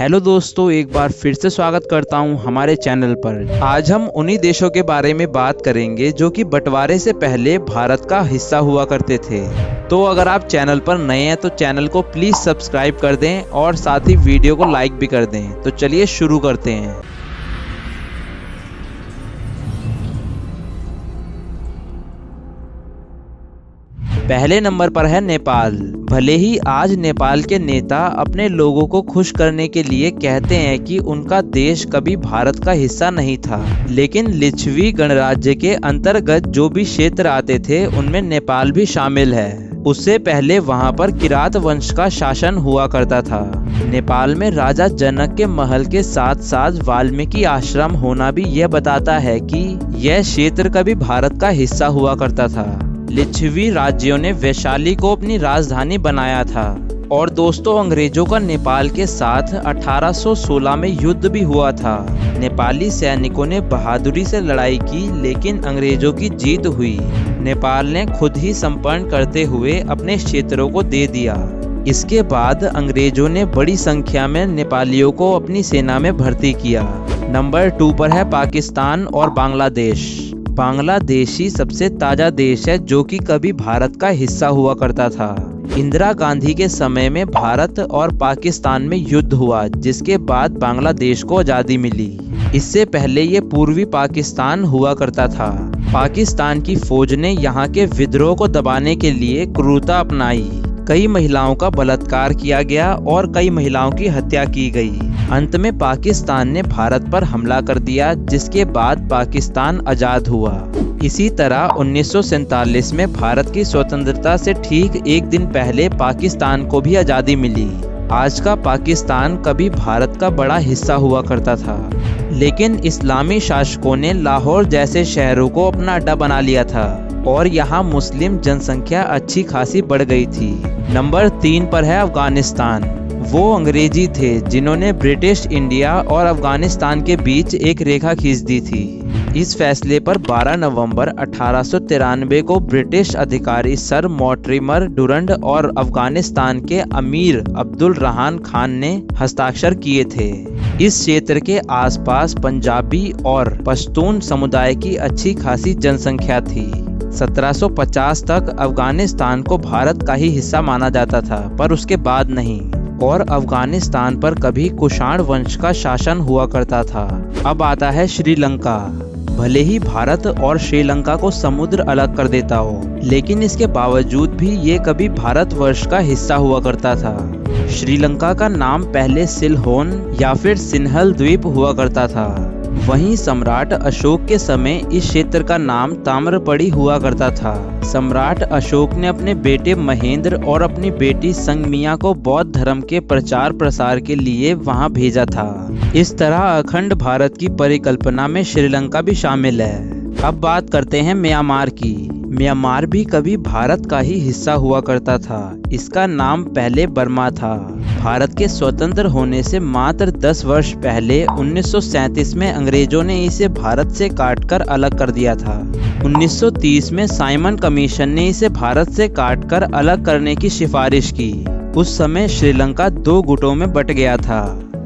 Hello दोस्तों, एक बार फिर से स्वागत करता हूं हमारे चैनल पर। आज हम उन्हीं देशों के बारे में बात करेंगे जो कि बंटवारे से पहले भारत का हिस्सा हुआ करते थे। तो अगर आप चैनल पर नए हैं तो चैनल को प्लीज सब्सक्राइब कर दें और साथ ही वीडियो को लाइक भी कर दें। तो चलिए शुरू करते हैं। पहले नंबर पर है नेपाल। भले ही आज नेपाल के नेता अपने लोगों को खुश करने के लिए कहते हैं कि उनका देश कभी भारत का हिस्सा नहीं था, लेकिन लिच्छवी गणराज्य के अंतर्गत जो भी क्षेत्र आते थे उनमें नेपाल भी शामिल है। उससे पहले वहां पर किरात वंश का शासन हुआ करता था। नेपाल में राजा जनक के महल के साथ साथ वाल्मीकि आश्रम होना भी यह बताता है कि यह क्षेत्र कभी भारत का हिस्सा हुआ करता था। लिच्छवी राज्यों ने वैशाली को अपनी राजधानी बनाया था। और दोस्तों, अंग्रेजों का नेपाल के साथ 1816 में युद्ध भी हुआ था। नेपाली सैनिकों ने बहादुरी से लड़ाई की, लेकिन अंग्रेजों की जीत हुई। नेपाल ने खुद ही संपन्न करते हुए अपने क्षेत्रों को दे दिया। इसके बाद अंग्रेजों ने बड़ी संख्या में नेपालियों को अपनी सेना में भर्ती किया। नंबर 2 पर है पाकिस्तान और बांग्लादेश। बांग्लादेश ही सबसे ताजा देश है जो कि कभी भारत का हिस्सा हुआ करता था। इंदिरा गांधी के समय में भारत और पाकिस्तान में युद्ध हुआ, जिसके बाद बांग्लादेश को आज़ादी मिली। इससे पहले ये पूर्वी पाकिस्तान हुआ करता था। पाकिस्तान की फौज ने यहाँ के विद्रोह को दबाने के लिए क्रूरता अपनाई। कई महिलाओं का बलात्कार किया गया और कई महिलाओं की हत्या की गई। अंत में पाकिस्तान ने भारत पर हमला कर दिया, जिसके बाद पाकिस्तान आजाद हुआ। इसी तरह 1947 में भारत की स्वतंत्रता से ठीक एक दिन पहले पाकिस्तान को भी आज़ादी मिली। आज का पाकिस्तान कभी भारत का बड़ा हिस्सा हुआ करता था, लेकिन इस्लामी शासकों ने लाहौर जैसे शहरों को अपना अड्डा बना लिया था और यहाँ मुस्लिम जनसंख्या अच्छी खासी बढ़ गई थी। नंबर 3 पर है अफगानिस्तान। वो अंग्रेजी थे जिन्होंने ब्रिटिश इंडिया और अफगानिस्तान के बीच एक रेखा खींच दी थी। इस फैसले पर 12 नवंबर 1893 को ब्रिटिश अधिकारी सर मॉर्टिमर डुरंड और अफगानिस्तान के अमीर अब्दुल रहमान खान ने हस्ताक्षर किए थे। इस क्षेत्र के आसपास पंजाबी और पश्तून समुदाय की अच्छी खासी जनसंख्या थी। 1750 तक अफगानिस्तान को भारत का ही हिस्सा माना जाता था, पर उसके बाद नहीं। और अफगानिस्तान पर कभी कुषाण वंश का शासन हुआ करता था। अब आता है श्रीलंका। भले ही भारत और श्रीलंका को समुद्र अलग कर देता हो, लेकिन इसके बावजूद भी ये कभी भारतवर्ष का हिस्सा हुआ करता था। श्रीलंका का नाम पहले सिलहोन या फिर सिन्हल द्वीप हुआ करता था। वहीं सम्राट अशोक के समय इस क्षेत्र का नाम ताम्रपड़ी हुआ करता था। सम्राट अशोक ने अपने बेटे महेंद्र और अपनी बेटी संगमिया को बौद्ध धर्म के प्रचार प्रसार के लिए वहां भेजा था। इस तरह अखंड भारत की परिकल्पना में श्रीलंका भी शामिल है। अब बात करते हैं म्यांमार की। म्यांमार भी कभी भारत का ही हिस्सा हुआ करता था। इसका नाम पहले बर्मा था। भारत के स्वतंत्र होने से मात्र 10 वर्ष पहले 1937 में अंग्रेजों ने इसे भारत से काटकर अलग कर दिया था। 1930 में साइमन कमीशन ने इसे भारत से काटकर अलग करने की सिफारिश की। उस समय श्रीलंका 2 गुटों में बट गया था।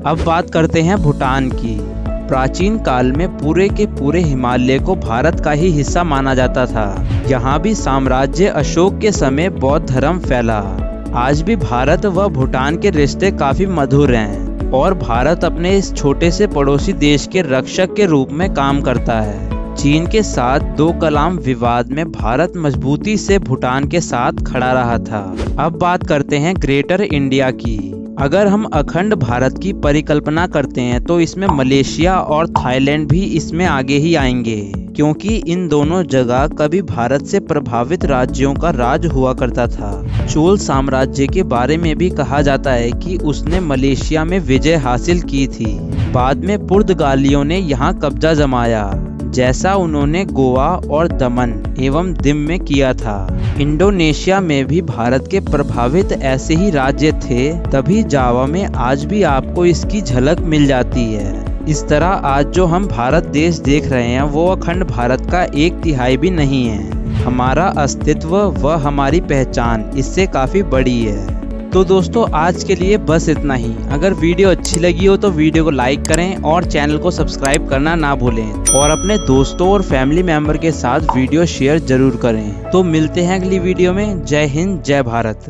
अब बात करते हैं भूटान की। प्राचीन काल में पूरे के पूरे हिमालय को भारत का ही हिस्सा माना जाता था। यहाँ भी साम्राज्य अशोक के समय बौद्ध धर्म फैला। आज भी भारत व भूटान के रिश्ते काफी मधुर हैं और भारत अपने इस छोटे से पड़ोसी देश के रक्षक के रूप में काम करता है। चीन के साथ 2 कलाम विवाद में भारत मजबूती से भूटान के साथ खड़ा रहा था। अब बात करते हैं ग्रेटर इंडिया की। अगर हम अखंड भारत की परिकल्पना करते हैं तो इसमें मलेशिया और थाईलैंड भी इसमें आगे ही आएंगे, क्योंकि इन दोनों जगह कभी भारत से प्रभावित राज्यों का राज हुआ करता था। चोल साम्राज्य के बारे में भी कहा जाता है कि उसने मलेशिया में विजय हासिल की थी। बाद में पुर्तगालियों ने यहाँ कब्जा जमाया, जैसा उन्होंने गोवा और दमन एवं दिम में किया था। इंडोनेशिया में भी भारत के प्रभावित ऐसे ही राज्य थे, तभी जावा में आज भी आपको इसकी झलक मिल जाती है। इस तरह आज जो हम भारत देश देख रहे हैं वो अखंड भारत का 1/3 भी नहीं है। हमारा अस्तित्व व हमारी पहचान इससे काफी बड़ी है। तो दोस्तों आज के लिए बस इतना ही। अगर वीडियो अच्छी लगी हो तो वीडियो को लाइक करें और चैनल को सब्सक्राइब करना ना भूलें और अपने दोस्तों और फैमिली मेंबर के साथ वीडियो शेयर जरूर करें। तो मिलते हैं अगली वीडियो में। जय हिंद, जय भारत।